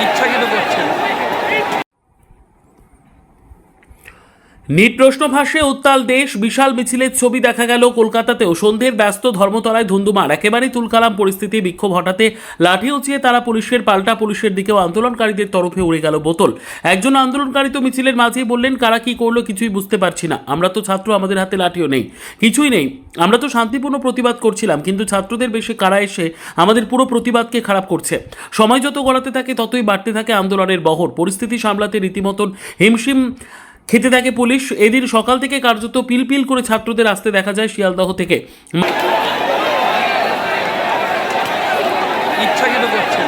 ইচ্ছাকৃত করছেন। নিট প্রশ্ন ভাষে উত্তাল দেশ, বিশাল মিছিলের ছবি দেখা গেল কলকাতাতেও। সন্ধ্যের ব্যস্ত ধর্মতলায় ধুন্ধুমার, একেবারেই তুলকালাম পরিস্থিতি। বিক্ষোভ হঠাতে লাঠি উঁচিয়ে তারা পুলিশের, পাল্টা পুলিশের দিকেও আন্দোলনকারীদের তরফে উড়ে গেল বোতল। একজন আন্দোলনকারী তো মিছিলের মাঝেই বললেন, কারা কি করলো কিছুই বুঝতে পারছি না, আমরা তো ছাত্র, আমাদের হাতে লাঠিও নেই, কিছুই নেই, আমরা তো শান্তিপূর্ণ প্রতিবাদ করছিলাম, কিন্তু ছাত্রদের বেশে কারা এসে আমাদের পুরো প্রতিবাদকে খারাপ করছে। সময় যত গড়াতে থাকে ততই বাড়তে থাকে আন্দোলনের বহর। পরিস্থিতি সামলাতে রীতিমতন হিমশিম খেতে থাকে পুলিশ। এদিন সকাল থেকে কার্যত পিলপিল করে ছাত্রদের আসতে দেখা যায় শিয়ালদহ থেকে। ইচ্ছাকৃত করছেন।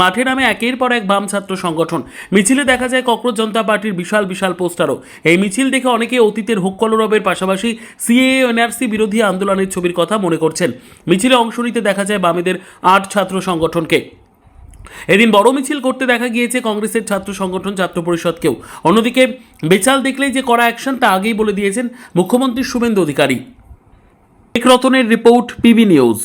মাঠে নামে একের পর এক বাম ছাত্র সংগঠন। মিছিলে দেখা যায় ককরোচ জনতা পার্টির বিশাল বিশাল পোস্টারও। এই মিছিল দেখে অনেকে অতীতের হোক্কলরবের পাশাপাশি সিএএ এনআরসি বিরোধী আন্দোলনের ছবির কথা মনে করছেন। মিছিলে অংশ নিতে দেখা যায় বামেদের 8 ছাত্র সংগঠনকে। এদিন বড় মিছিল করতে দেখা গিয়েছে কংগ্রেসের ছাত্র সংগঠন, ছাত্র পরিষদকেও। অন্যদিকে বেচাল দেখলেই যে কড়া অ্যাকশন, তা আগেই বলে দিয়েছেন মুখ্যমন্ত্রী শুভেন্দু অধিকারী। এক রতনের রিপোর্ট, পিবি নিউজ।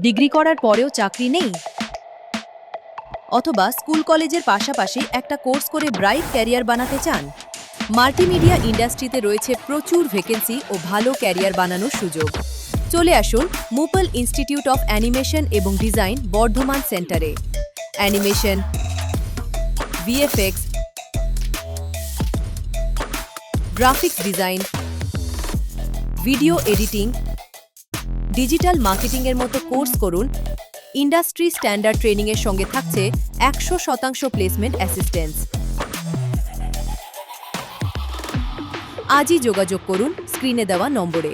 ডিগ্রি করার পরেও চাকরি নেই, অথবা স্কুল কলেজের পাশাপাশি একটা কোর্স করে ব্রাইট ক্যারিয়ার বানাতে চান? মাল্টিমিডিয়া ইন্ডাস্ট্রিতে রয়েছে প্রচুর ভ্যাকেন্সি ও ভালো ক্যারিয়ার বানানোর সুযোগ। চলে আসুন মুপল ইনস্টিটিউট অফ অ্যানিমেশন এবং ডিজাইন বর্ধমান সেন্টারে। Animation, VFX, graphics design, video editing, digital মার্কেটিংয়ের মতো কোর্স করুন। ইন্ডাস্ট্রি স্ট্যান্ডার্ড ট্রেনিংয়ের সঙ্গে থাকছে 100% প্লেসমেন্ট অ্যাসিস্ট্যান্স। আজই যোগাযোগ করুন স্ক্রিনে দেওয়া নম্বরে।